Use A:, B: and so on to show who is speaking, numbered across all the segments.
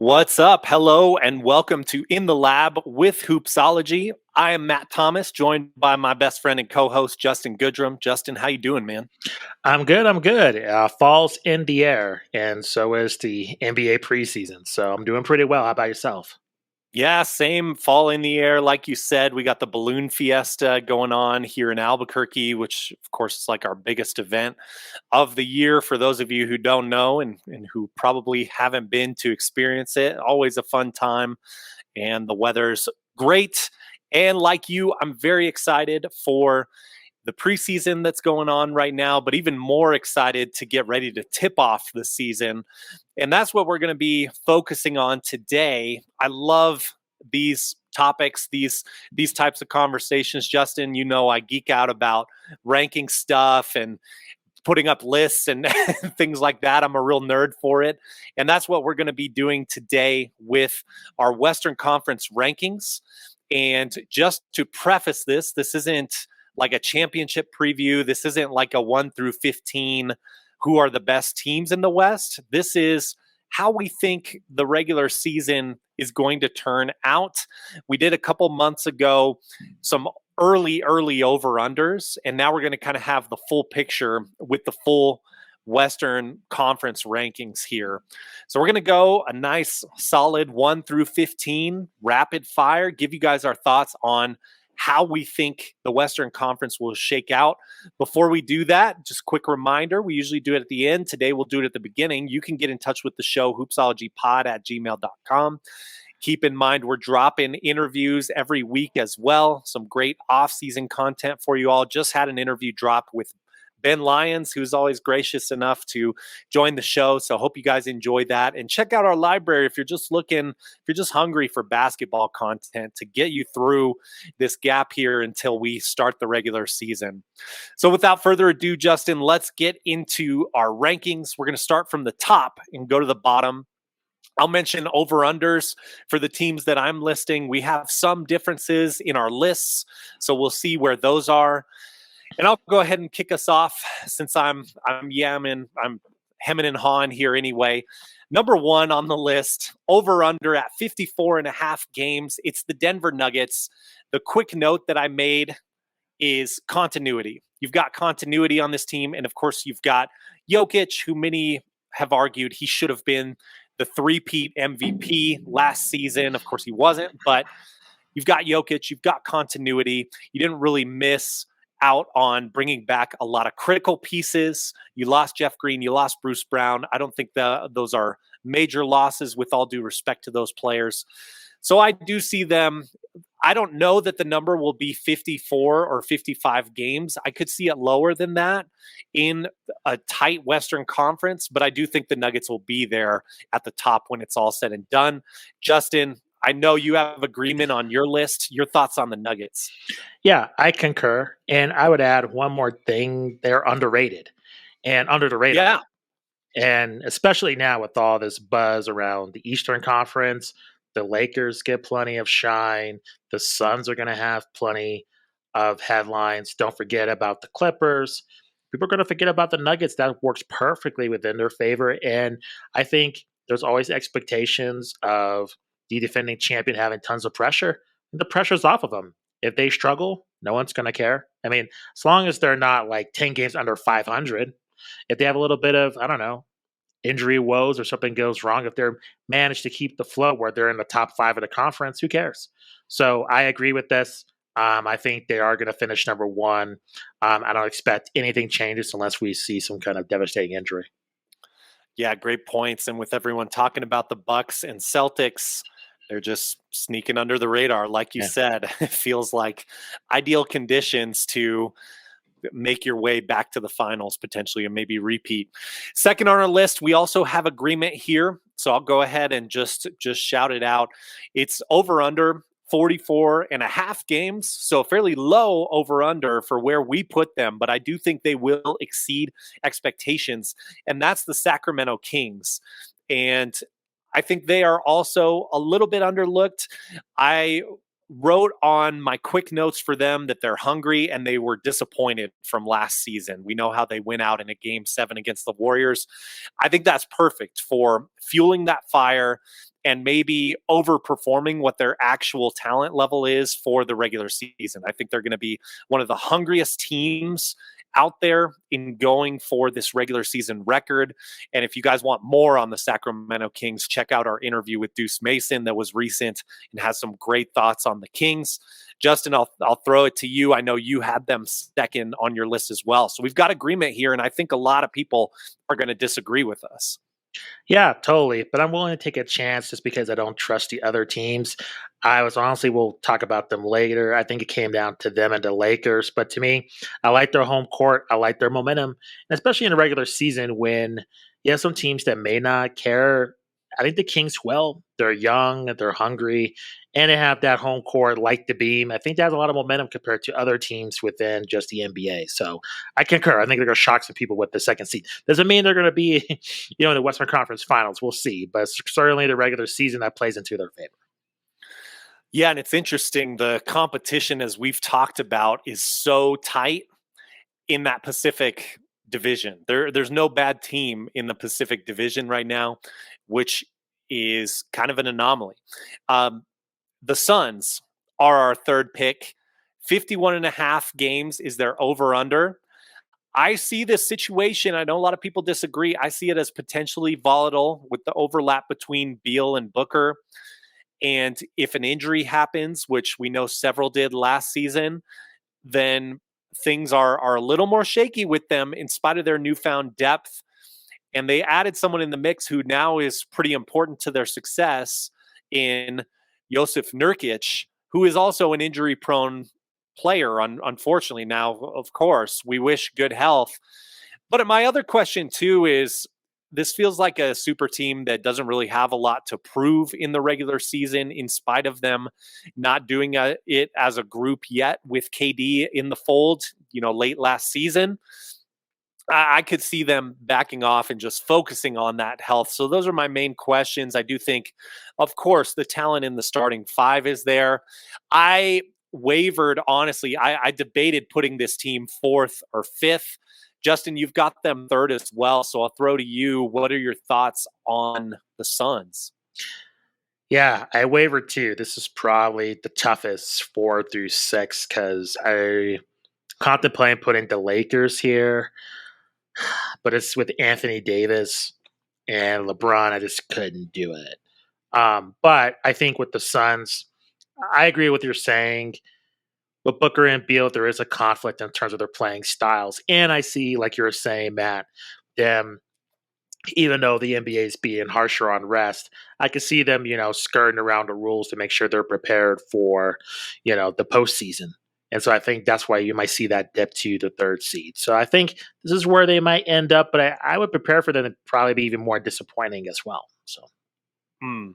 A: What's up? Hello and welcome to In the Lab with Hoopsology. I am Matt Thomas, joined by my best friend and co-host Justin Goodrum. Justin, how you doing, man?
B: I'm good. I'm good. Fall's in the air, and so is the NBA preseason. So I'm doing pretty well. How about yourself?
A: Yeah, same fall in the air. Like you said, we got the balloon fiesta going on here in Albuquerque, which of course is like our biggest event of the year for those of you who don't know and who probably haven't been to experience it. Always a fun time, and the weather's great. And like you, I'm very excited for the preseason that's going on right now, but even more excited to get ready to tip off the season. And that's what we're going to be focusing on today. I love these topics, these types of conversations. Justin, you know I geek out about ranking stuff and putting up lists and things like that. I'm a real nerd for it. And that's what we're going to be doing today with our Western Conference rankings. And just to preface this isn't like a championship preview. This isn't like a 1 through 15 who are the best teams in the West. This is how we think the regular season is going to turn out. We did a couple months ago some early over-unders, and now we're going to kind of have the full picture with the full Western Conference rankings here. So we're going to go a nice solid 1 through 15 rapid fire, give you guys our thoughts on how we think the Western Conference will shake out. Before we do that, just quick reminder, we usually do it at the end. Today we'll do it at the beginning. You can get in touch with the show, hoopsologypod@gmail.com. Keep in mind, we're dropping interviews every week as well. Some great off-season content for you all. Just had an interview drop with Ben Lyons, who's always gracious enough to join the show. So hope you guys enjoy that. And check out our library if you're just hungry for basketball content to get you through this gap here until we start the regular season. So without further ado, Justin, let's get into our rankings. We're going to start from the top and go to the bottom. I'll mention over-unders for the teams that I'm listing. We have some differences in our lists, so we'll see where those are. And I'll go ahead and kick us off since I'm hemming and hawing here anyway. Number one on the list, over-under at 54.5 games. It's the Denver Nuggets. The quick note that I made is continuity. You've got continuity on this team, and of course you've got Jokic, who many have argued he should have been the three-peat MVP last season. Of course, he wasn't, but you've got Jokic, you've got continuity. You didn't really miss out on bringing back a lot of critical pieces. You lost Jeff Green, you lost Bruce Brown. I don't think those are major losses, with all due respect to those players. So I do see them. I don't know that the number will be 54 or 55 games. I could see it lower than that in a tight Western Conference, but I do think the Nuggets will be there at the top when it's all said and done. Justin, I know you have agreement on your list. Your thoughts on the Nuggets?
B: Yeah, I concur. And I would add one more thing. They're underrated and under the radar.
A: Yeah.
B: And especially now with all this buzz around the Eastern Conference, the Lakers get plenty of shine. The Suns are going to have plenty of headlines. Don't forget about the Clippers. People are going to forget about the Nuggets. That works perfectly within their favor. And I think there's always expectations of the defending champion having tons of pressure. And the pressure's off of them. If they struggle, no one's going to care. I mean, as long as they're not like 10 games under 500, if they have a little bit of, I don't know, injury woes or something goes wrong, if they're managed to keep the flow where they're in the top 5 of the conference, who cares? So I agree with this. I think they are going to finish number one. I don't expect anything changes unless we see some kind of devastating injury.
A: Yeah, great points. And with everyone talking about the Bucks and Celtics, they're just sneaking under the radar. Like you said, it feels like ideal conditions to make your way back to the finals potentially and maybe repeat. Second on our list, we also have agreement here. So I'll go ahead and just shout it out. It's over under 44.5 games. So fairly low over under for where we put them, but I do think they will exceed expectations. And that's the Sacramento Kings. And I think they are also a little bit underlooked. I wrote on my quick notes for them that they're hungry and they were disappointed from last season. We know how they went out in a game 7 against the Warriors. I think that's perfect for fueling that fire and maybe overperforming what their actual talent level is for the regular season. I think they're going to be one of the hungriest teams out there in going for this regular season record. And if you guys want more on the Sacramento Kings, check out our interview with Deuce Mason that was recent and has some great thoughts on the Kings. Justin, I'll throw it to you. I know you had them second on your list as well. So we've got agreement here, and I think a lot of people are going to disagree with us.
B: Yeah, totally. But I'm willing to take a chance just because I don't trust the other teams. I was honestly, we'll talk about them later. I think it came down to them and the Lakers. But to me, I like their home court. I like their momentum, and especially in the regular season when you have some teams that may not care. I think the Kings will. They're young, they're hungry, and they have that home court like the beam. I think that has a lot of momentum compared to other teams within just the NBA. So I concur. I think they're going to shock some people with the second seed. Doesn't mean they're going to be, in the Western Conference Finals. We'll see, but certainly the regular season that plays into their favor.
A: Yeah, and it's interesting. The competition, as we've talked about, is so tight in that Pacific division. There's no bad team in the Pacific division right now, which is kind of an anomaly. Um, the Suns are our third pick. 51 and a half games is their over under. I see this situation. I know a lot of people disagree. I see it as potentially volatile with the overlap between Beal and Booker. And if an injury happens, which we know several did last season, then things are a little more shaky with them in spite of their newfound depth. And they added someone in the mix who now is pretty important to their success in Josef Nurkic, who is also an injury prone player, unfortunately. Now, of course, we wish good health. But my other question, too, is this feels like a super team that doesn't really have a lot to prove in the regular season, in spite of them not doing it as a group yet with KD in the fold, late last season. I could see them backing off and just focusing on that health. So those are my main questions. I do think, of course, the talent in the starting five is there. I wavered, honestly. I debated putting this team fourth or fifth. Justin, you've got them third as well. So I'll throw to you. What are your thoughts on the Suns?
B: Yeah, I wavered too. This is probably the toughest 4 through 6 because I contemplate putting the Lakers here, but it's with Anthony Davis and LeBron. I just couldn't do it. But I think with the Suns, I agree with what you're saying. With Booker and Beal, there is a conflict in terms of their playing styles. And I see, like you were saying, Matt, them, even though the NBA is being harsher on rest, I can see them, skirting around the rules to make sure they're prepared for, the postseason. And so I think that's why you might see that dip to the third seed. So I think this is where they might end up, but I would prepare for them to probably be even more disappointing as well. So.
A: Hmm.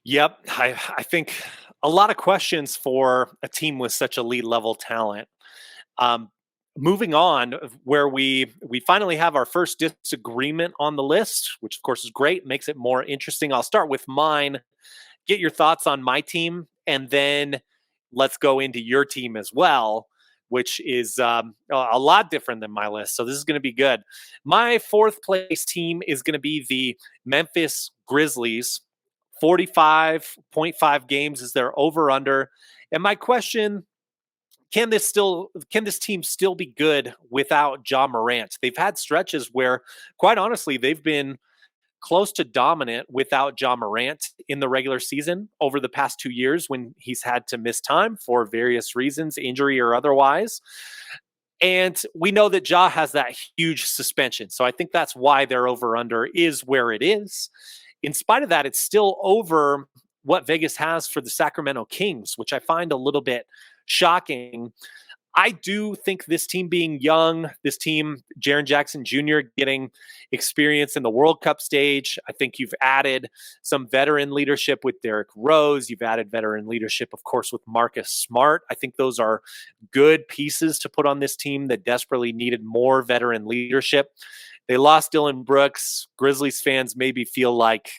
A: Yep. I think a lot of questions for a team with such elite level talent. Um, Moving on, where we finally have our first disagreement on the list, which of course is great, makes it more interesting. I'll start with mine. Get your thoughts on my team, and then let's go into your team as well, which is a lot different than my list. So this is going to be good. My fourth place team is going to be the Memphis Grizzlies. 45.5 games is their over under. And my question, can this team still be good without Ja Morant? They've had stretches where, quite honestly, they've been close to dominant without Ja Morant in the regular season over the past 2 years when he's had to miss time for various reasons, injury or otherwise. And we know that Ja has that huge suspension. So I think that's why their over under is where it is. In spite of that, it's still over what Vegas has for the Sacramento Kings, which I find a little bit shocking. I do think this team being young, this team, Jaren Jackson Jr. getting experience in the World Cup stage. I think you've added some veteran leadership with Derrick Rose. You've added veteran leadership, of course, with Marcus Smart. I think those are good pieces to put on this team that desperately needed more veteran leadership. They lost Dylan Brooks. Grizzlies fans maybe feel like,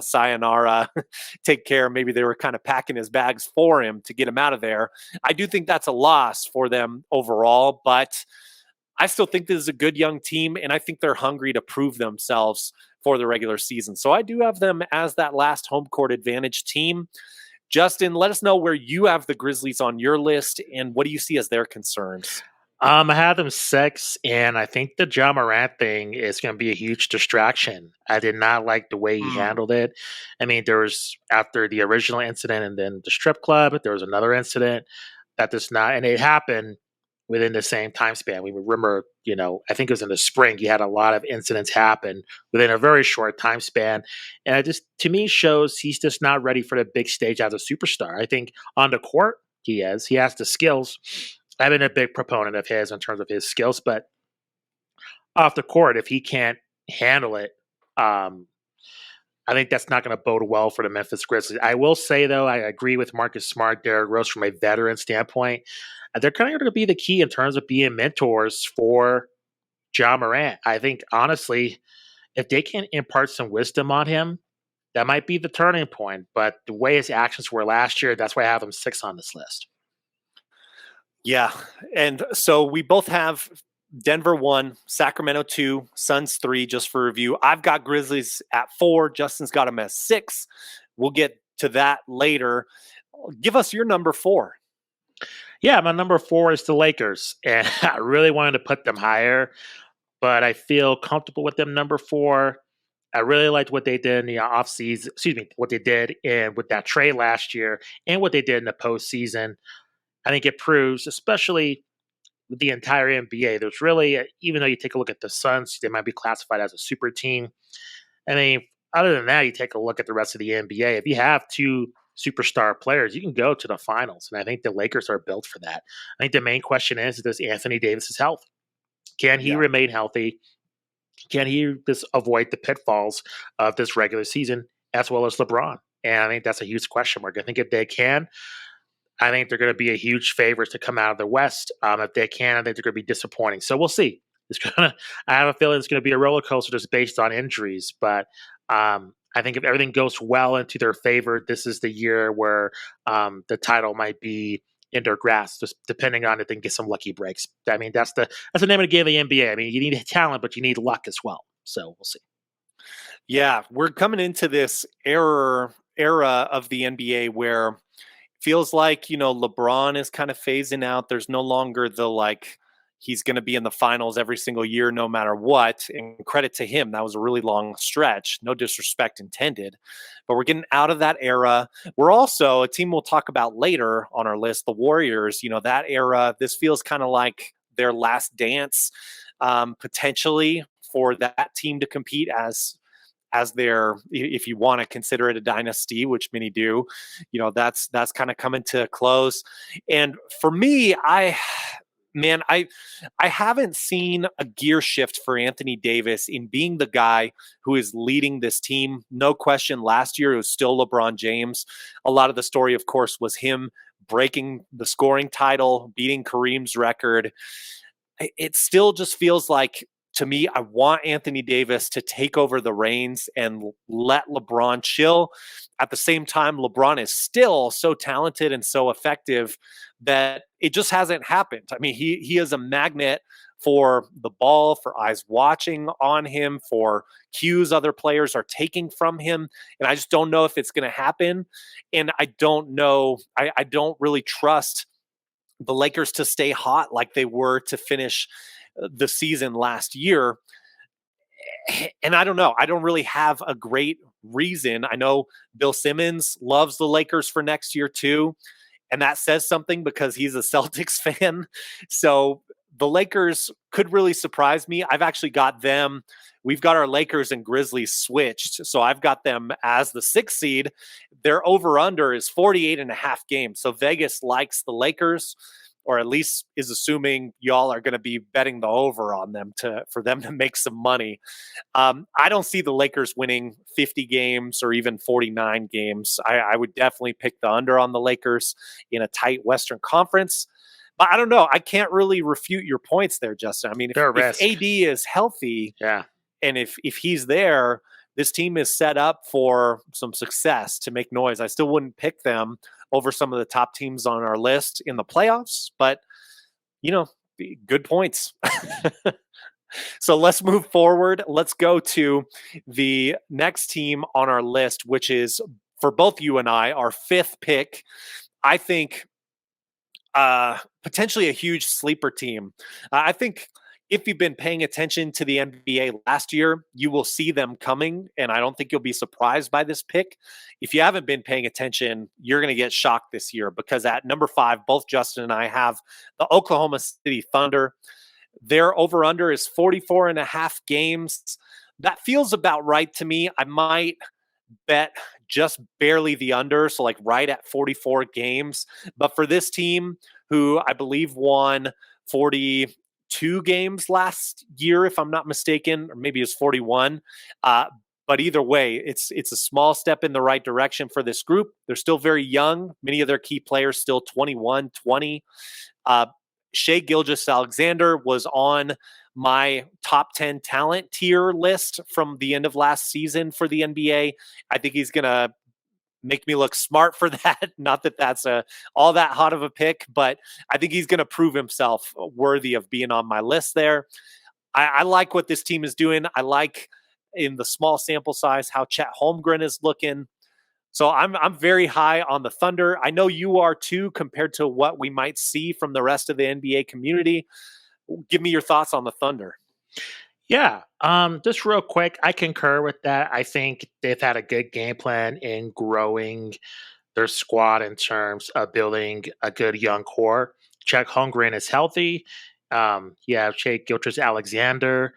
A: sayonara, take care. Maybe they were kind of packing his bags for him to get him out of there. I do think that's a loss for them overall, but I still think this is a good young team, and I think they're hungry to prove themselves for the regular season. So I do have them as that last home court advantage team. Justin, let us know where you have the Grizzlies on your list and what do you see as their concerns?
B: I had them six, and I think the John Morant thing is going to be a huge distraction. I did not like the way he
A: Mm,
B: handled it. I mean, there was after the original incident and then the strip club, there was another incident that does not, and it happened within the same time span. We remember, I think it was in the spring, you had a lot of incidents happen within a very short time span. And it just, to me, shows he's just not ready for the big stage as a superstar. I think on the court, he is. He has the skills. I've been a big proponent of his in terms of his skills, but off the court, if he can't handle it, um, I think that's not going to bode well for the Memphis Grizzlies. I will say, though, I agree with Marcus Smart, Derrick Rose from a veteran standpoint. They're kind of going to be the key in terms of being mentors for John Morant. I think, honestly, if they can impart some wisdom on him, that might be the turning point. But the way his actions were last year, that's why I have him six on this list.
A: yeah. And so we both have Denver 1, Sacramento 2, Suns 3, just for review. I've got Grizzlies at 4. Justin's got them at 6. We'll get to that later. Give us your number 4.
B: Yeah, my number four is the Lakers, and I really wanted to put them higher, but I feel comfortable with them number four. I really liked what they did in the offseason. Excuse me, what they did in with that trade last year, and what they did in the postseason. I think it proves, especially with the entire NBA, there's really, even though you take a look at the Suns, they might be classified as a super team. I mean, other than that, you take a look at the rest of the NBA. If you have two superstar players, you can go to the finals. And I think the Lakers are built for that. I think the main question is Anthony Davis's health? Can he
A: Yeah.
B: remain healthy? Can he just avoid the pitfalls of this regular season as well as LeBron? And I think that's a huge question mark. I think if they can, I think they're going to be a huge favorite to come out of the West. If they can, I think they're going to be disappointing. So we'll see. I have a feeling it's going to be a roller coaster just based on injuries. But I think if everything goes well into their favor, this is the year where the title might be in their grasp, just depending on if they can get some lucky breaks. I mean, that's the name of the game of the NBA. I mean, you need talent, but you need luck as well. So we'll see.
A: Yeah, we're coming into this era of the NBA where feels like, LeBron is kind of phasing out. There's no longer the he's going to be in the finals every single year no matter what. And credit to him, that was a really long stretch. No disrespect intended. But we're getting out of that era. We're also a team we'll talk about later on our list, the Warriors, that era. This feels kind of like their last dance, potentially for that team to compete as their, if you want to consider it a dynasty, which many do, that's kind of coming to a close. And for me, man, I haven't seen a gear shift for Anthony Davis in being the guy who is leading this team. No question, last year it was still LeBron James. A lot of the story, of course, was him breaking the scoring title, beating Kareem's record. It still just feels like, to me, I want Anthony Davis to take over the reins and let LeBron chill. At the same time, LeBron is still so talented and so effective that it just hasn't happened. I mean, he is a magnet for the ball, for eyes watching on him, for cues other players are taking from him. And I just don't know if it's going to happen. And I don't know, I don't really trust the Lakers to stay hot like they were to finish the season last year. And I don't know. I don't really have a great reason. I know Bill Simmons loves the Lakers for next year too. And that says something because he's a Celtics fan. So the Lakers could really surprise me. I've actually got them. We've got our Lakers and Grizzlies switched. So I've got them as the 6th seed. Their over under is 48.5 games. So Vegas likes the Lakers, or at least is assuming y'all are going to be betting the over on them for them to make some money. I don't see the Lakers winning 50 games or even 49 games. I would definitely pick the under on the Lakers in a tight Western Conference. But I don't know. I can't really refute your points there, Justin. I mean, if AD is healthy,
B: Yeah.
A: and if he's there, this team is set up for some success to make noise. I still wouldn't pick them over some of the top teams on our list in the playoffs, but Good points. So let's move forward. Let's go to the next team on our list, which is for both you and I, our fifth pick. I think potentially a huge sleeper team. I think if you've been paying attention to the NBA last year, you will see them coming, and I don't think you'll be surprised by this pick. If you haven't been paying attention, you're going to get shocked this year because at number 5, both Justin and I have the Oklahoma City Thunder. Their over under is 44 and a half games. That feels about right to me. I might bet just barely the under, so like right at 44 games. But for this team, who I believe won 42 games last year, if I'm not mistaken, or maybe it's 41. But either way, it's a small step in the right direction for this group. They're still very young. Many of their key players still 21, 20. Shai Gilgeous-Alexander was on my top 10 talent tier list from the end of last season for the NBA. I think he's going to make me look smart for that. Not that that's all that hot of a pick, but I think he's going to prove himself worthy of being on my list there. I like what this team is doing. I like in the small sample size how Chet Holmgren is looking. So I'm very high on the Thunder. I know you are too, compared to what we might see from the rest of the NBA community. Give me your thoughts on the Thunder.
B: Yeah, just real quick, I concur with that. I think they've had a good game plan in growing their squad in terms of building a good young core. Chuck Holmgren is healthy. You have Shai Gilgeous-Alexander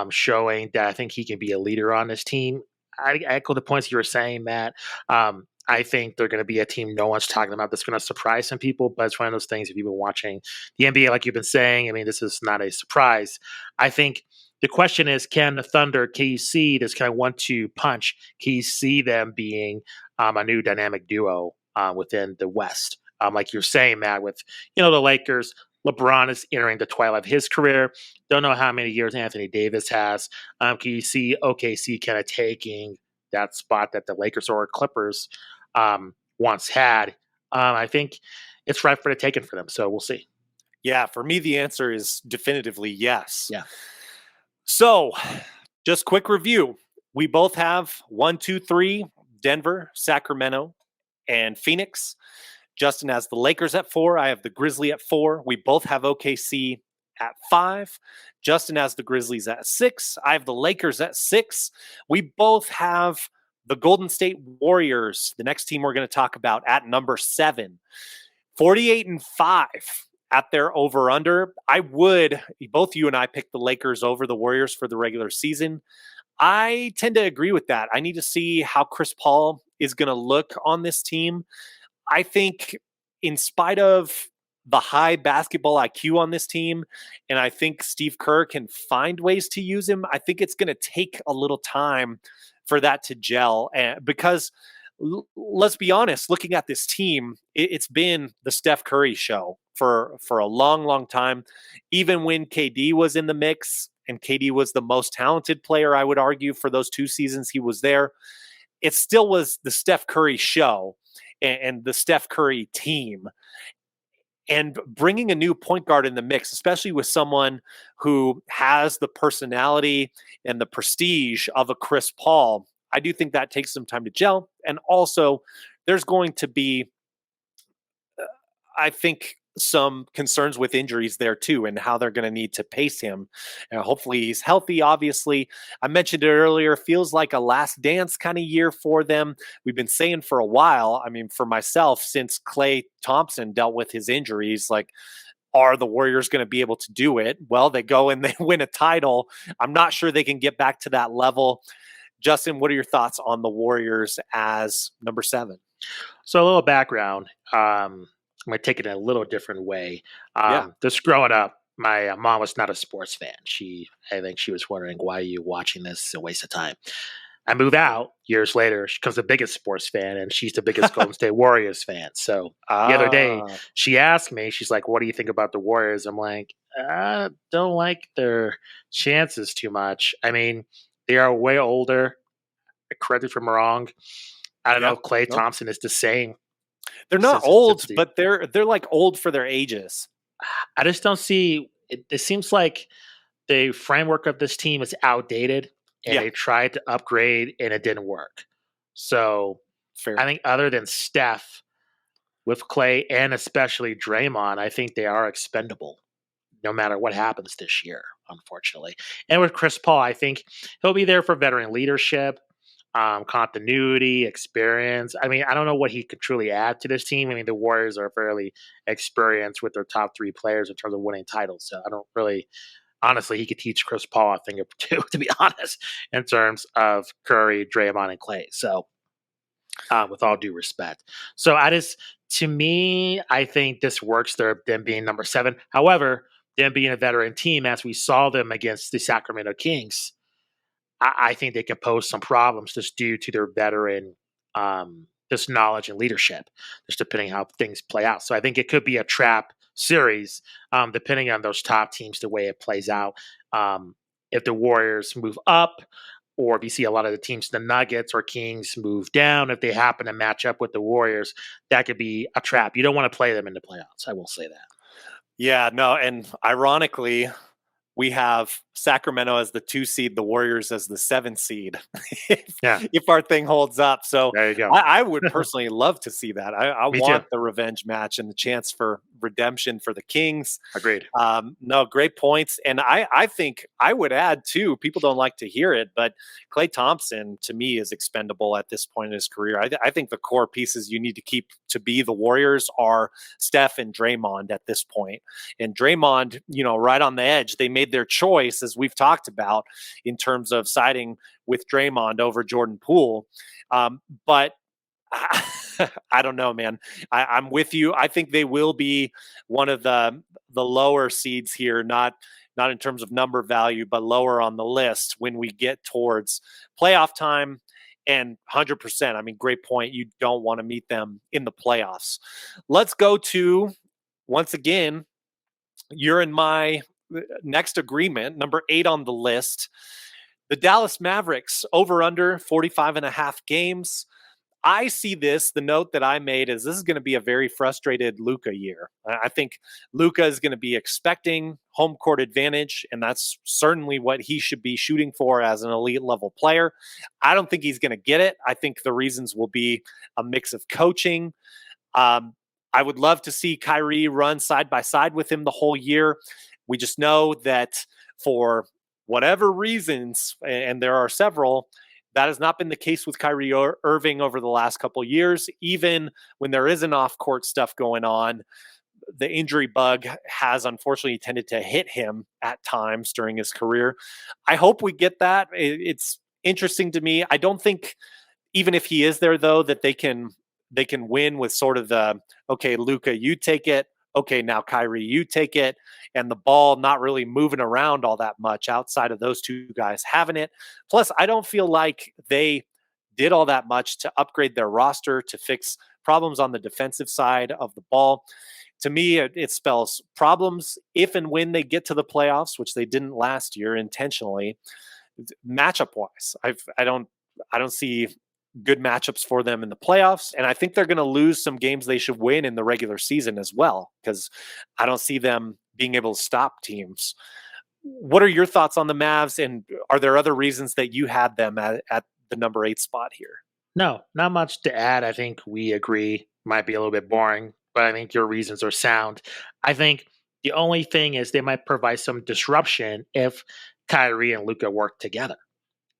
B: showing that I think he can be a leader on this team. I echo the points you were saying, Matt. I think they're going to be a team no one's talking about that's going to surprise some people, but it's one of those things if you've been watching the NBA like you've been saying, I mean, this is not a surprise. I think the question is, can the Thunder, can you see this kind of 1-2 punch? Can you see them being a new dynamic duo within the West? Like you're saying, Matt, with the Lakers, LeBron is entering the twilight of his career. Don't know how many years Anthony Davis has. Can you see OKC kind of taking that spot that the Lakers or Clippers once had? I think it's right for the taking for them. So we'll see.
A: Yeah, for me, the answer is definitively yes.
B: Yeah.
A: So, just quick review. We both have 1, 2, 3, Denver, Sacramento, and Phoenix. Justin has the Lakers at 4. I have the Grizzlies at 4. We both have OKC at 5. Justin has the Grizzlies at 6. I have the Lakers at 6. We both have the Golden State Warriors, the next team we're going to talk about, at number 7. 48 and 5 at their over under. Both you and I picked the Lakers over the Warriors for the regular season. I tend to agree with that. I need to see how Chris Paul is going to look on this team. I think in spite of the high basketball IQ on this team, and I think Steve Kerr can find ways to use him, I think it's going to take a little time for that to gel. Because let's be honest, looking at this team, it's been the Steph Curry show for a long, long time. Even when KD was in the mix, and KD was the most talented player, I would argue, for those 2 seasons he was there, it still was the Steph Curry show and the Steph Curry team. And bringing a new point guard in the mix, especially with someone who has the personality and the prestige of a Chris Paul, I do think that takes some time to gel. And also, there's going to be, I think, some concerns with injuries there too, and how they're going to need to pace him. Hopefully he's healthy. Obviously, I mentioned it earlier, feels like a last dance kind of year for them. We've been saying for a while, I mean, for myself, since Klay Thompson dealt with his injuries, like, are the Warriors going to be able to do it? Well, they go and they win a title. I'm not sure they can get back to that level. Justin, what are your thoughts on the Warriors as number 7?
B: So a little background. I'm going to take it in a little different way.
A: Yeah.
B: Just growing up, my mom was not a sports fan. I think she was wondering, why are you watching this? It's a waste of time. I move out years later. She becomes the biggest sports fan, and she's the biggest Golden State Warriors fan. So the other day, she asked me, she's like, what do you think about the Warriors? I'm like, I don't like their chances too much. I mean, they are way older. Correct me if I'm wrong. I don't know if Klay Thompson is the same.
A: They're not old, but they're like old for their ages.
B: I just don't see it seems like the framework of this team is outdated, and
A: Yeah,
B: they tried to upgrade and it didn't work. So I
A: fair.
B: think other than Steph, with Clay and especially Draymond, I think they are expendable no matter what happens this year, unfortunately. And with Chris Paul, I think he'll be there for veteran leadership, continuity, experience. I mean, I don't know what he could truly add to this team. I mean, the Warriors are fairly experienced with their top three players in terms of winning titles. So I don't really, honestly, he could teach Chris Paul a thing or two, to be honest, in terms of Curry, Draymond, and Clay. So with all due respect. So to me, I think this works. Them being number 7. However, them being a veteran team, as we saw them against the Sacramento Kings, I think they can pose some problems just due to their veteran, just knowledge and leadership, just depending how things play out. So I think it could be a trap series, depending on those top teams, the way it plays out. If the Warriors move up, or if you see a lot of the teams, the Nuggets or Kings move down, if they happen to match up with the Warriors, that could be a trap. You don't want to play them in the playoffs. I will say that.
A: Yeah, no, and ironically, we have Sacramento as the 2 seed, the Warriors as the 7 seed, if,
B: Yeah,
A: if our thing holds up. So
B: there you go.
A: I would personally love to see that. I
B: Me too.
A: want the revenge match and the chance for redemption for the Kings.
B: Agreed.
A: No, great points. And I think I would add too, people don't like to hear it, but Klay Thompson to me is expendable at this point in his career. I think the core pieces you need to keep to be the Warriors are Steph and Draymond at this point. And Draymond, right on the edge, they made their choice, as we've talked about, in terms of siding with Draymond over Jordan Poole. But I don't know, man. I'm with you. I think they will be one of the lower seeds here, not in terms of number value, but lower on the list when we get towards playoff time. And 100%, I mean, great point. You don't want to meet them in the playoffs. Let's go to, once again, you're in my next agreement, number 8 on the list. The Dallas Mavericks, over under 45 and a half games. I see this. The note that I made is this is going to be a very frustrated Luka year. I think Luka is going to be expecting home court advantage, and that's certainly what he should be shooting for as an elite level player. I don't think he's going to get it. I think the reasons will be a mix of coaching. I would love to see Kyrie run side by side with him the whole year. We just know that for whatever reasons, and there are several, that has not been the case with Kyrie Irving over the last couple of years. Even when there isn't off-court stuff going on, the injury bug has unfortunately tended to hit him at times during his career. I hope we get that. It's interesting to me. I don't think, even if he is there, though, that they can win with sort of the, okay, Luka, you take it. Okay, now Kyrie, you take it, and the ball not really moving around all that much outside of those two guys having it. Plus, I don't feel like they did all that much to upgrade their roster to fix problems on the defensive side of the ball. To me, it spells problems if and when they get to the playoffs, which they didn't last year intentionally. Matchup wise, I don't see good matchups for them in the playoffs. And I think they're going to lose some games they should win in the regular season as well, because I don't see them being able to stop teams. What are your thoughts on the Mavs? And are there other reasons that you had them at the number 8 spot here?
B: No, not much to add. I think we agree. Might be a little bit boring, but I think your reasons are sound. I think the only thing is they might provide some disruption if Kyrie and Luca work together.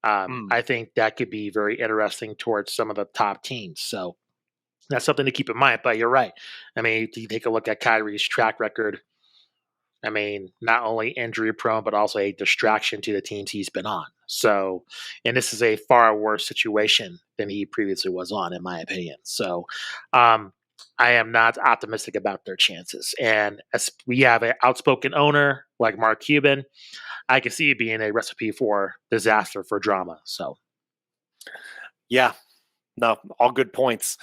A: Mm.
B: I think that could be very interesting towards some of the top teams. So that's something to keep in mind. But you're right. I mean, you take a look at Kyrie's track record. I mean, not only injury prone, but also a distraction to the teams he's been on. So, and this is a far worse situation than he previously was on, in my opinion. So, I am not optimistic about their chances. And as we have an outspoken owner like Mark Cuban, I can see it being a recipe for disaster, for drama. So,
A: Yeah, no, all good points.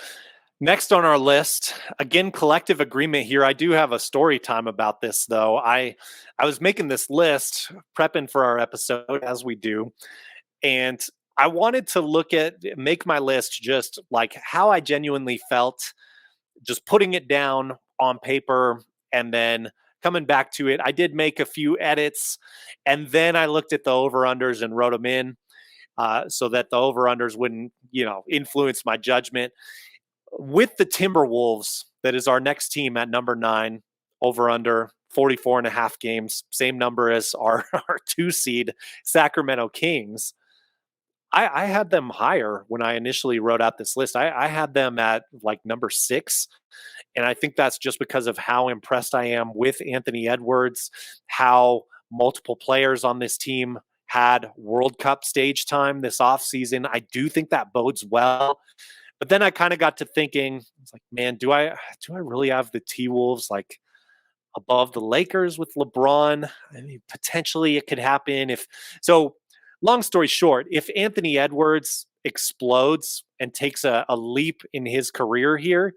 A: Next on our list, again, collective agreement here. I do have a story time about this, though. I was making this list, prepping for our episode, as we do, and I wanted to make my list just like how I genuinely felt, just putting it down on paper, and then coming back to it, I did make a few edits, and then I looked at the over-unders and wrote them in so that the over-unders wouldn't, influence my judgment. With the Timberwolves, that is our next team at number 9, over-under 44 and a half games, same number as our 2 seed Sacramento Kings. I had them higher when I initially wrote out this list. I had them at like number 6. And I think that's just because of how impressed I am with Anthony Edwards, how multiple players on this team had World Cup stage time this offseason. I do think that bodes well. But then I kind of got to thinking, it's like, man, do I really have the T-Wolves like above the Lakers with LeBron? I mean, potentially it could happen if so. Long story short, if Anthony Edwards explodes and takes a leap in his career here,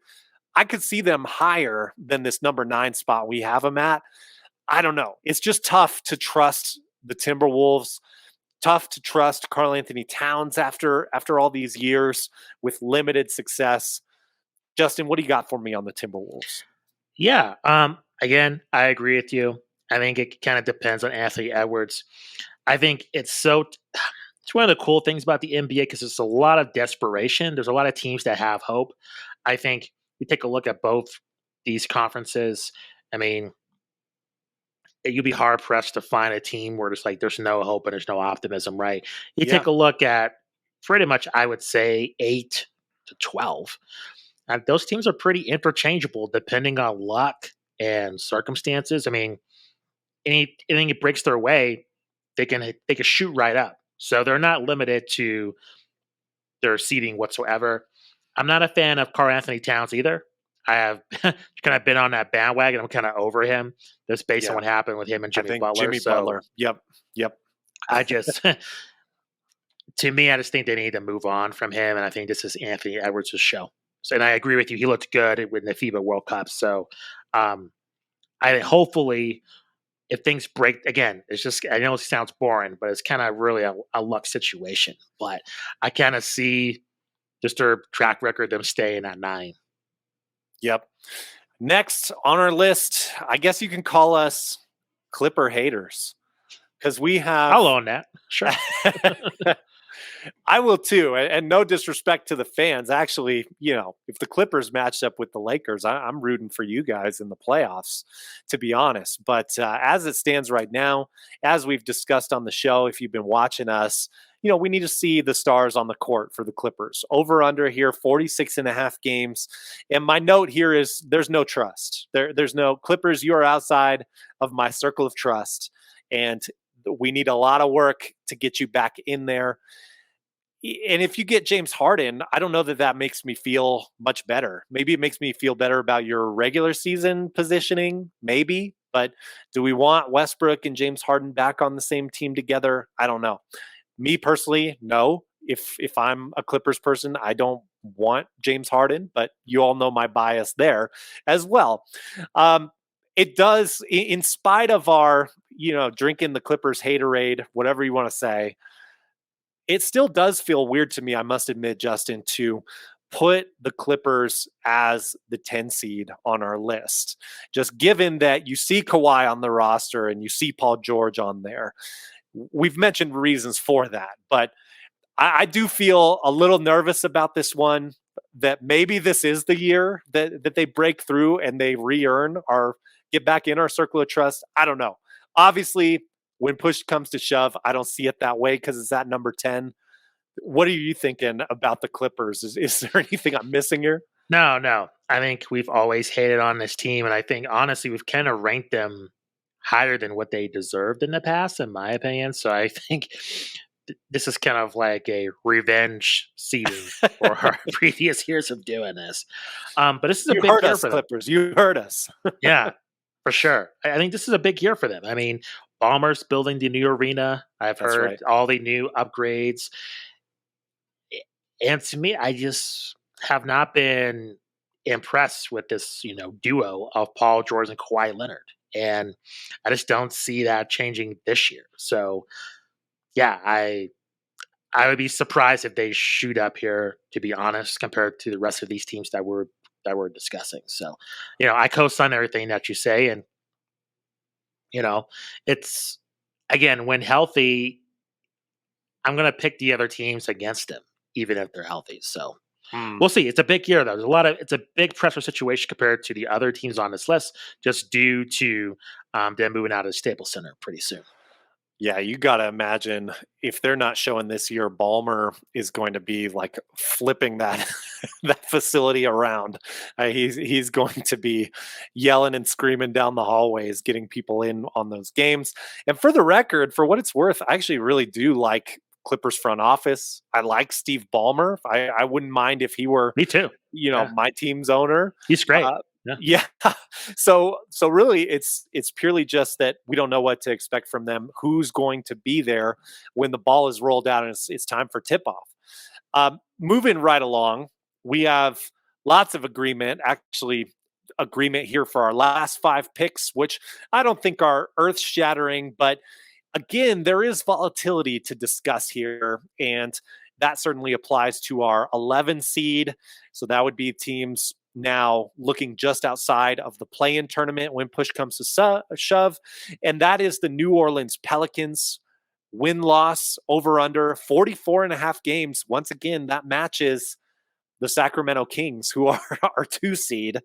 A: I could see them higher than this number 9 spot we have them at. I don't know. It's just tough to trust the Timberwolves. Tough to trust Karl Anthony Towns after all these years with limited success. Justin, what do you got for me on the Timberwolves?
B: Yeah. Again, I agree with you. I think it kind of depends on Anthony Edwards. I think it's one of the cool things about the NBA because there's a lot of desperation. There's a lot of teams that have hope. I think we take a look at both these conferences. I mean, you'd be hard pressed to find a team where there's no hope and there's no optimism, right? You
A: Yeah.
B: take a look at pretty much, I would say 8 to 12. And those teams are pretty interchangeable depending on luck and circumstances. I mean, anything that breaks their way, they can shoot right up. So they're not limited to their seeding whatsoever. I'm not a fan of Karl Anthony Towns either. I have kind of been on that bandwagon. I'm kind of over him. That's based on
A: Yeah.
B: what happened with him and
A: I
B: Jimmy
A: think
B: Butler.
A: Jimmy
B: So
A: Butler. Yep.
B: I just, to me, I just think they need to move on from him. And I think this is Anthony Edwards' show. So, and I agree with you. He looked good in the FIBA World Cup. So, I hopefully, if things break again, it's just, I know it sounds boring, but it's kind of really a luck situation. But I kind of see just their track record, them staying at 9.
A: Yep. Next on our list, I guess you can call us Clipper haters because we have
B: I'll own that. Sure.
A: I will too. And no disrespect to the fans. Actually, if the Clippers matched up with the Lakers, I'm rooting for you guys in the playoffs, to be honest. But as it stands right now, as we've discussed on the show, if you've been watching us, we need to see the stars on the court for the Clippers. Over under here, 46 and a half games. And my note here is there's no trust. There's no Clippers. You are outside of my circle of trust. And we need a lot of work to get you back in there. And if you get James Harden, I don't know that makes me feel much better. Maybe it makes me feel better about your regular season positioning, maybe. But do we want Westbrook and James Harden back on the same team together? I don't know. Me personally, no. If I'm a Clippers person, I don't want James Harden, but you all know my bias there as well. It does, in spite of our, drinking the Clippers haterade, whatever you want to say, it still does feel weird to me, I must admit, Justin, to put the Clippers as the 10 seed on our list. Just given that you see Kawhi on the roster and you see Paul George on there. We've mentioned reasons for that, but I do feel a little nervous about this one, that maybe this is the year that they break through and they re-earn or get back in our circle of trust. I don't know. Obviously, when push comes to shove, I don't see it that way because it's at number 10. What are you thinking about the Clippers? Is there anything I'm missing here?
B: No. I think we've always hated on this team, and I think honestly we've kind of ranked them higher than what they deserved in the past, in my opinion. So I think this is kind of like a revenge season for our previous years of doing this. But this is a
A: You
B: big
A: heard
B: year
A: us,
B: for them.
A: Clippers. You heard us.
B: Yeah, for sure. I think this is a big year for them. I mean, Bombers building the new arena. I've
A: That's
B: heard
A: right.
B: all the new upgrades. And to me, I just have not been impressed with this, duo of Paul George and Kawhi Leonard. And I just don't see that changing this year. So yeah, I would be surprised if they shoot up here, to be honest, compared to the rest of these teams that we're discussing. So, I co-sign everything that you say, and You know, it's again when healthy, I'm going to pick the other teams against him, even if they're healthy. So
A: Hmm.
B: we'll see. It's a big year, though. There's a lot of it's a big pressure situation compared to the other teams on this list, just due to them moving out of the Staples Center pretty soon.
A: Yeah, you got to imagine if they're not showing this year, Balmer is going to be like flipping that that facility around. He's going to be yelling and screaming down the hallways, getting people in on those games. And for the record, for what it's worth, I actually really do like Clippers front office. I like Steve Ballmer. I wouldn't mind if he were,
B: Me too. Yeah,
A: my team's owner.
B: he's great.
A: Uh,
B: Yeah,
A: yeah. So really it's purely just that we don't know what to expect from them. Who's going to be there when the ball is rolled out and it's time for tip off? Moving right along, we have lots of agreement here for our last five picks, which I don't think are earth shattering, but again, there is volatility to discuss here. And that certainly applies to our 11 seed. So that would be teams now looking just outside of the play in tournament when push comes to shove. And that is the New Orleans Pelicans. Win loss over under 44 and a half games. Once again, that matches the Sacramento Kings, who are our two seed.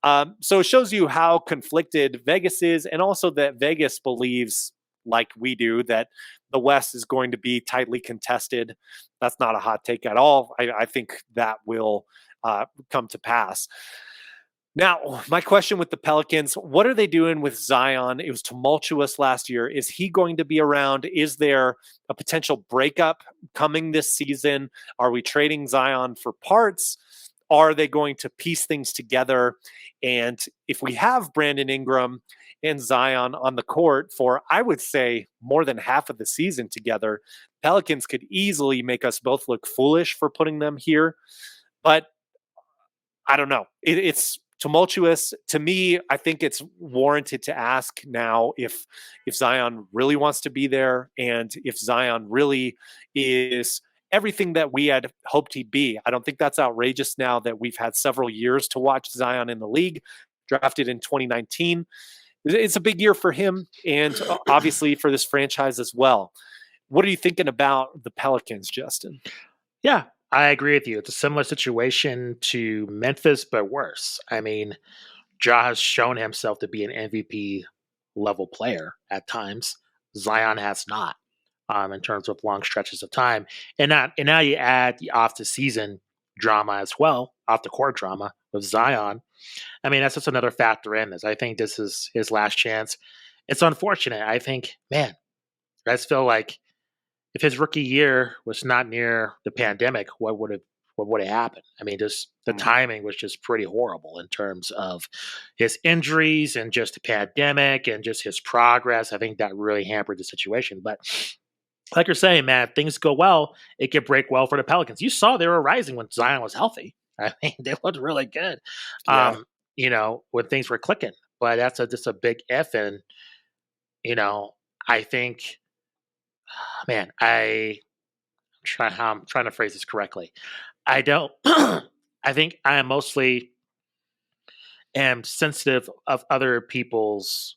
A: So it shows you how conflicted Vegas is, and also that Vegas believes, like we do, that the West is going to be tightly contested. That's not a hot take at all. I think that will come to pass. Now, my question with the Pelicans, what are they doing with Zion? It was tumultuous last year. Is he going to be around? Is there a potential breakup coming this season? Are we trading Zion for parts? Are they going to piece things together? And if we have Brandon Ingram and Zion on the court for, I would say, more than half of the season together, Pelicans could easily make us both look foolish for putting them here. But I don't know. It's tumultuous to me. I think it's warranted to ask now if Zion really wants to be there, and if Zion really is everything that we had hoped he'd be. I don't think that's outrageous now that we've had several years to watch Zion in the league. Drafted in 2019, it's a big year for him, and obviously for this franchise as well. What are you thinking about the Pelicans, Justin?
B: yeah, I agree with you. It's a similar situation to Memphis, but worse. I mean, Ja has shown himself to be an MVP level player at times. Zion has not, in terms of long stretches of time. And now you add the off the season drama as well, off the court drama with Zion. I mean, that's just another factor in this. I think this is his last chance. It's unfortunate. I think, man, I just feel like if his rookie year was not near the pandemic, what would have happened? I mean, just the
A: Mm,
B: timing was just pretty horrible in terms of his injuries and just the pandemic and just his progress. I think that really hampered the situation. But like you're saying, man, if things go well, it could break well for the Pelicans. You saw they were rising when Zion was healthy. I mean, they looked really good.
A: yeah.
B: Um, when things were clicking. But that's just a big if, and you know, I think, man, I'm trying to phrase this correctly. I don't. I think I am mostly am sensitive of other people's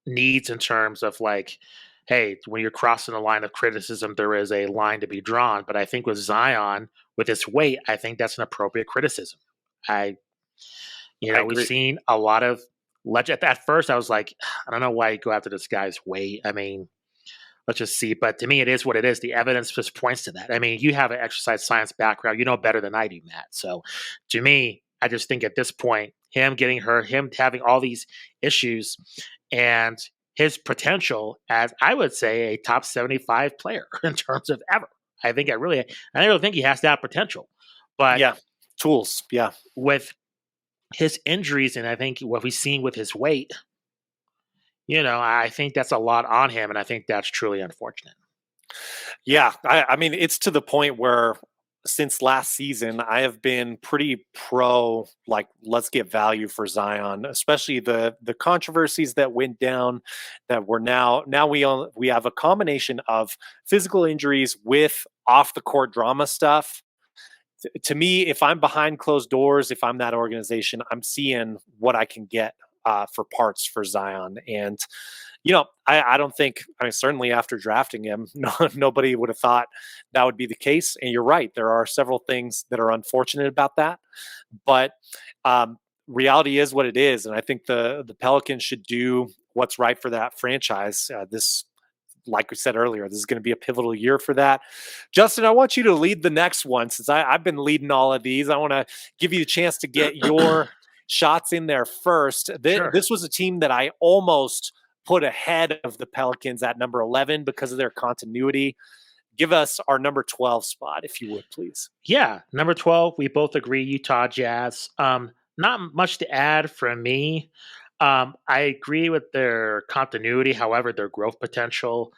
B: needs in terms of like, hey, when you're crossing a line of criticism, there is a line to be drawn. But I think with Zion, with his weight, I think that's an appropriate criticism. I,
A: I
B: we've
A: agree.
B: seen a lot of legend. At first, I was like, I don't know why you go after this guy's weight. I mean, let's just see. But to me, it is what it is. The evidence just points to that. I mean, you have an exercise science background. You know better than I do, Matt. So to me, I just think at this point, him getting hurt, him having all these issues, and his potential as, I would say, a top 75 player in terms of ever. I really think he has that potential. But
A: Yeah. Tools. Yeah.
B: with his injuries, and I think what we've seen with his weight, I think that's a lot on him. And I think that's truly unfortunate.
A: Yeah, I mean, it's to the point where since last season, I have been pretty pro, like, let's get value for Zion, especially the controversies that went down that were now we have a combination of physical injuries with off the court drama stuff. To me, if I'm behind closed doors, if I'm that organization, I'm seeing what I can get for parts for Zion. And I don't think, I mean, certainly after drafting him, nobody would have thought that would be the case. And you're right, there are several things that are unfortunate about that, but reality is what it is. And I think the Pelicans should do what's right for that franchise. This, like we said earlier, this is going to be a pivotal year for that. Justin, I want you to lead the next one since I've been leading all of these. I want to give you a chance to get your shots in there first.
B: Sure.
A: This was a team that I almost put ahead of the Pelicans at number 11 because of their continuity. Give us our number 12 spot, if you would, please.
B: Yeah, number 12, we both agree Utah Jazz. Not much to add from me. I agree with their continuity, however, their growth potential,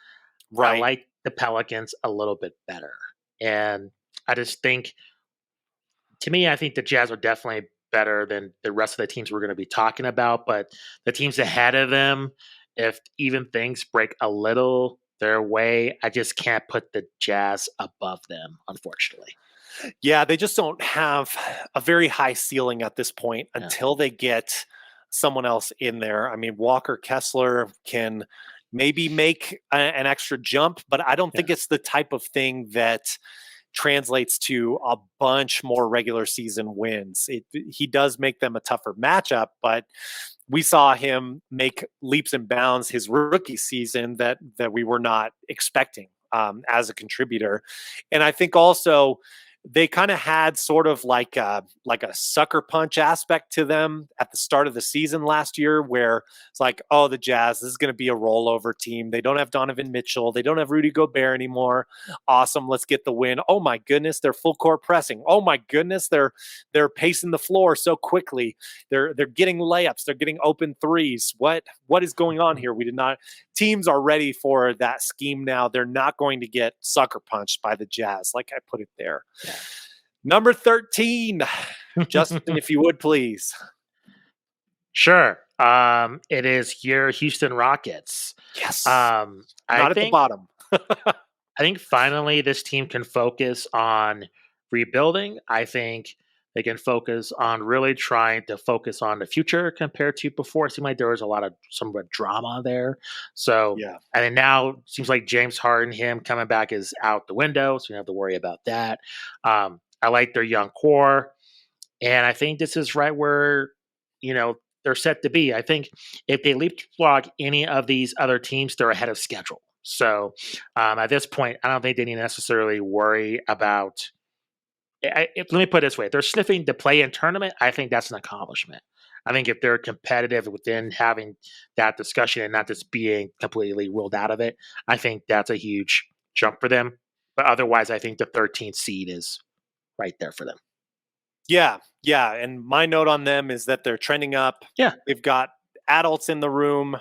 B: I
A: Right.
B: like the Pelicans a little bit better. And I just think, to me, I think the Jazz are definitely better than the rest of the teams we're going to be talking about. But the teams ahead of them, if even things break a little their way, I just can't put the Jazz above them, unfortunately.
A: Yeah, they just don't have a very high ceiling at this point
B: Yeah.
A: until they get someone else in there. I mean, Walker Kessler can maybe make an extra jump, but I don't
B: Yeah.
A: think it's the type of thing that translates to a bunch more regular season wins. He does make them a tougher matchup, but we saw him make leaps and bounds his rookie season that we were not expecting as a contributor. And I think also they kind of had sort of like a sucker punch aspect to them at the start of the season last year, where it's like, oh, the Jazz, this is going to be a rollover team. They don't have Donovan Mitchell. They don't have Rudy Gobert anymore. Awesome, let's get the win. Oh my goodness, they're full court pressing. Oh my goodness, they're pacing the floor so quickly. They're getting layups. They're getting open threes. What is going on here? We did not. Teams are ready for that scheme now. They're not going to get sucker punched by the Jazz, like I put it there. Number 13, Justin, if you would please.
B: Sure. It is your Houston Rockets.
A: Yes.
B: I
A: Not at the
B: think
A: bottom.
B: I think finally this team can focus on rebuilding. I think they can focus on really trying to focus on the future compared to before. It seemed like there was a lot of somewhat drama there. So,
A: Yeah.
B: and then now it seems like James Harden, him coming back is out the window. So you don't have to worry about that. I like their young core. And I think this is right where, they're set to be. I think if they leapfrog any of these other teams, they're ahead of schedule. So at this point, I don't think they need to necessarily worry about. Let me put it this way: if they're sniffing the play-in tournament, I think that's an accomplishment. I think if they're competitive within having that discussion and not just being completely ruled out of it, I think that's a huge jump for them. But otherwise, I think the 13th seed is right there for them.
A: Yeah. Yeah. And my note on them is that they're trending up.
B: Yeah,
A: They've got adults in the room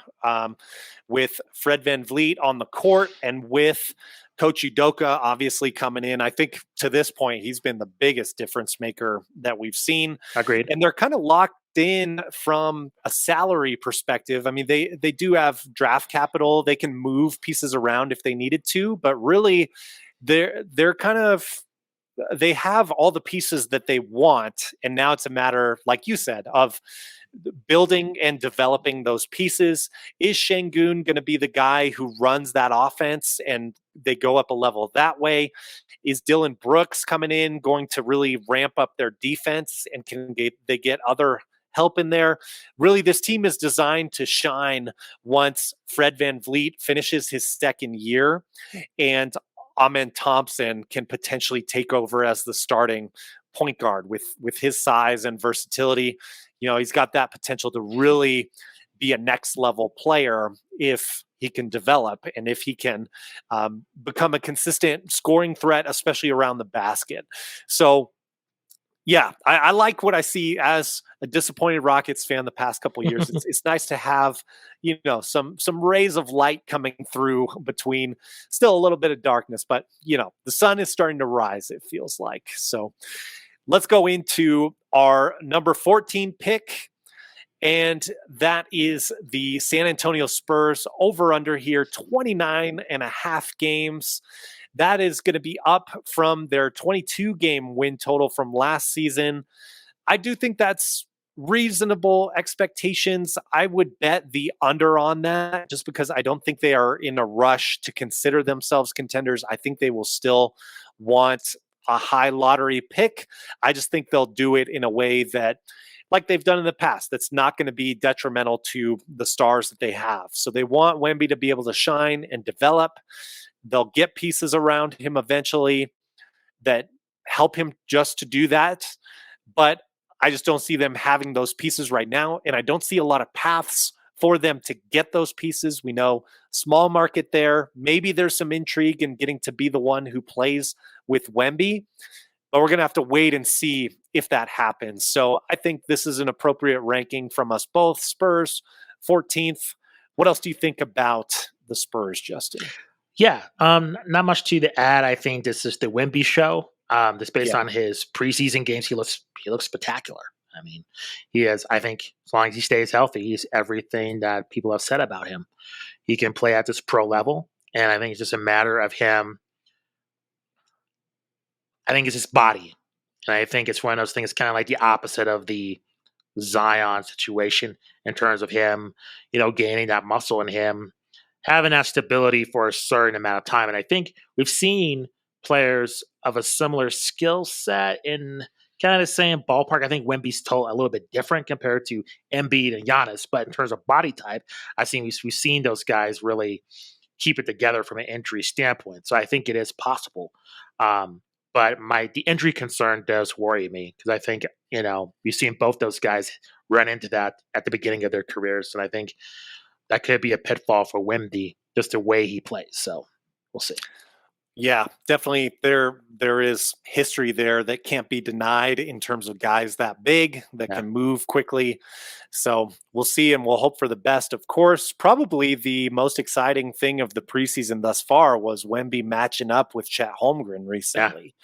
A: with Fred Van Vliet on the court and with Coach Udoka obviously coming in. I think to this point, he's been the biggest difference maker that we've seen.
B: agreed.
A: And they're kind of locked in from a salary perspective. I mean, they do have draft capital. They can move pieces around if they needed to, but really they're kind of they have all the pieces that they want. And now it's a matter, like you said, of building and developing those pieces. Is Şengün going to be the guy who runs that offense and they go up a level that way? Is Dylan Brooks coming in going to really ramp up their defense, and they get other help in there? Really, this team is designed to shine once Fred Van Vliet finishes his second year and Amen Thompson can potentially take over as the starting point guard with his size and versatility. He's got that potential to really be a next level player if he can develop and if he can become a consistent scoring threat, especially around the basket. So, yeah, I like what I see as a disappointed Rockets fan the past couple of years. It's nice to have, some rays of light coming through between still a little bit of darkness, but the sun is starting to rise, it feels like. So let's go into our number 14 pick. And that is the San Antonio Spurs over under here, 29 and a half games. That is going to be up from their 22 game win total from last season. I do think that's reasonable expectations. I would bet the under on that just because I don't think they are in a rush to consider themselves contenders. I think they will still want a high lottery pick. I just think they'll do it in a way that, like they've done in the past, that's not going to be detrimental to the stars that they have. So they want Wemby to be able to shine and develop. They'll get pieces around him eventually that help him just to do that. But I just don't see them having those pieces right now. And I don't see a lot of paths for them to get those pieces. We know small market there. Maybe there's some intrigue in getting to be the one who plays with Wemby, but we're going to have to wait and see if that happens. So I think this is an appropriate ranking from us both. Spurs, 14th. What else do you think about the Spurs, Justin?
B: Yeah, not much to add. I think this is the Wemby show. Just based
A: Yeah.
B: on his preseason games, he looks spectacular. I mean, he is. I think as long as he stays healthy, he's everything that people have said about him. He can play at this pro level, and I think it's just a matter of him. I think it's his body, and I think it's one of those things, kind of like the opposite of the Zion situation in terms of him, gaining that muscle in him, having that stability for a certain amount of time. And I think we've seen players of a similar skill set in kind of the same ballpark. I think Wemby's a little bit different compared to Embiid and Giannis, but in terms of body type, we've seen those guys really keep it together from an injury standpoint. So I think it is possible. But the injury concern does worry me because I think, we've seen both those guys run into that at the beginning of their careers. And I think that could be a pitfall for Wemby, just the way he plays. So we'll see.
A: Yeah, definitely. There is history there that can't be denied in terms of guys that big that
B: Yeah.
A: can move quickly. So we'll see, and we'll hope for the best. Of course, probably the most exciting thing of the preseason thus far was Wemby matching up with Chet Holmgren recently.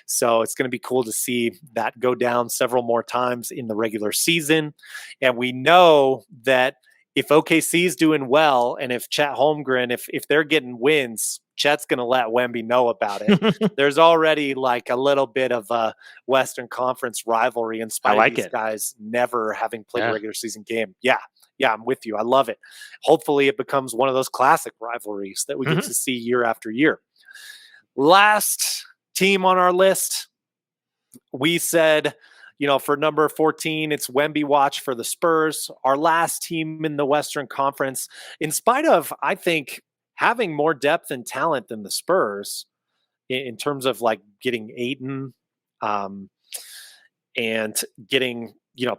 A: So it's going to be cool to see that go down several more times in the regular season. And we know that if OKC is doing well, and if Chet Holmgren, if they're getting wins, Chet's going to let Wemby know about it. There's already like a little bit of a Western Conference rivalry in spite of these guys never having played a regular season game. Yeah, I'm with you. I love it. Hopefully it becomes one of those classic rivalries that we get to see year after year. Last team on our list, we said, for number 14, it's Wemby watch for the Spurs, our last team in the Western Conference. In spite of, I think, having more depth and talent than the Spurs in terms of like getting Ayton and getting,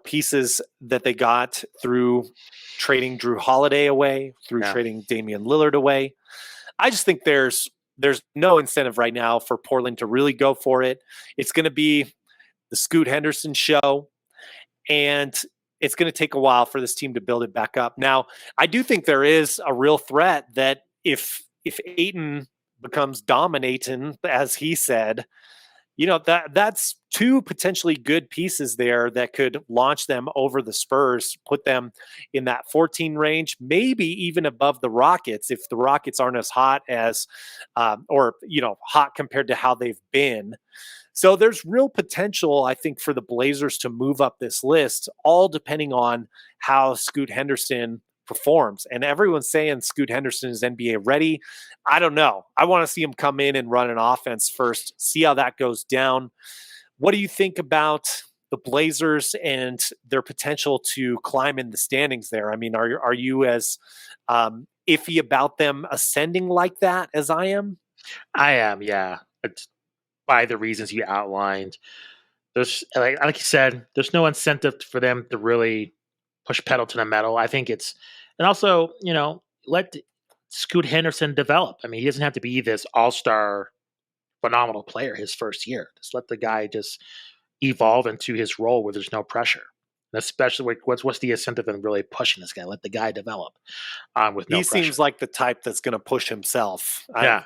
A: pieces that they got through trading Drew Holiday away, through trading Damian Lillard away. I just think there's no incentive right now for Portland to really go for it. It's going to be the Scoot Henderson show, and it's going to take a while for this team to build it back up. Now, I do think there is a real threat that if Ayton becomes dominating, as he said, that's two potentially good pieces there that could launch them over the Spurs, put them in that 14 range, maybe even above the Rockets if the Rockets aren't as hot as, hot compared to how they've been. So there's real potential, I think, for the Blazers to move up this list, all depending on how Scoot Henderson performs. And everyone's saying Scoot Henderson is NBA ready. I don't know. I want to see him come in and run an offense first, see how that goes down. What do you think about the Blazers and their potential to climb in the standings there? I mean, are you as iffy about them ascending like that as I am?
B: I am, yeah. It's by the reasons you outlined. There's like you said, there's no incentive for them to really push pedal to the metal. I think and also, let Scoot Henderson develop. I mean, he doesn't have to be this all-star phenomenal player his first year. Just let the guy just evolve into his role where there's no pressure. And especially what's the incentive in really pushing this guy? Let the guy develop with no pressure.
A: He seems like the type that's going to push himself.
B: Yeah.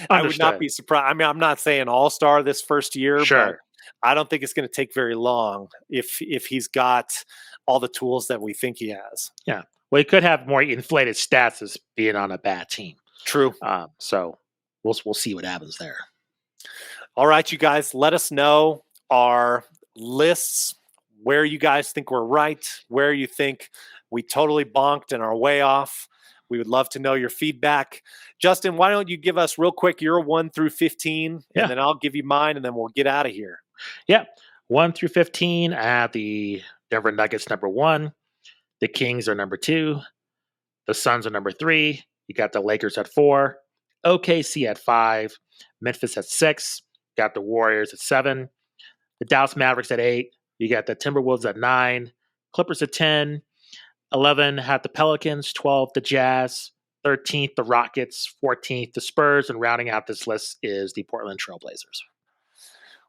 A: I would not be surprised. I mean, I'm not saying all-star this first year, but I don't think it's going to take very long if he's got all the tools that we think he has.
B: Yeah. Well, he could have more inflated stats as being on a bad team.
A: True.
B: So we'll see what happens there.
A: All right, you guys, let us know our lists. where you guys think we're right, where you think we totally bonked and are way off. We would love to know your feedback. Justin, why don't you give us real quick your 1 through 15, and
B: Yeah.
A: then I'll give you mine, and then we'll get out of here.
B: Yeah. 1 through 15, I have the Denver Nuggets number 1. The Kings are number 2. The Suns are number 3. You got the Lakers at 4. OKC at 5. Memphis at 6. Got the Warriors at 7. The Dallas Mavericks at 8. You got the Timberwolves at 9. Clippers at 10. 11 had the Pelicans. 12 the Jazz. 13th the Rockets. 14th the Spurs. And rounding out this list is the Portland Trailblazers.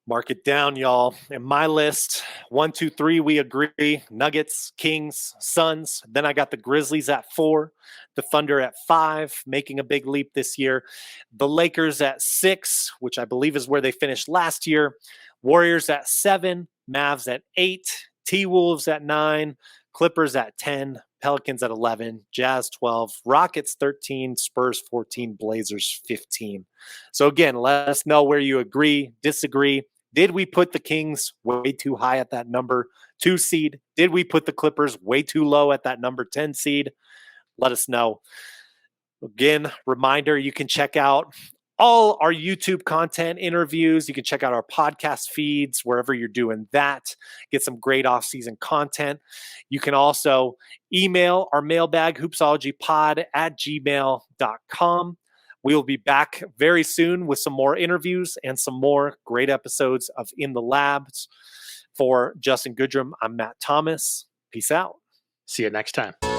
A: Mark it down, y'all. In my list, 1, 2, 3, we agree. Nuggets, Kings, Suns. Then I got the Grizzlies at 4, the Thunder at 5, making a big leap this year. The Lakers at 6, which I believe is where they finished last year. Warriors at 7, Mavs at 8, T-Wolves at 9, Clippers at 10, Pelicans at 11, Jazz 12, Rockets 13, Spurs 14, Blazers 15. So again, let us know where you agree, disagree. Did we put the Kings way too high at that number 2 seed? Did we put the Clippers way too low at that number 10 seed? Let us know. Again, reminder, you can check out all our YouTube content, interviews. You can check out our podcast feeds wherever you're doing that. Get some great off-season content. You can also email our mailbag, hoopsologypod@gmail.com. We will be back very soon with some more interviews and some more great episodes of In the Labs. For Justin Goodrum, I'm Matt Thomas. Peace out.
B: See you next time.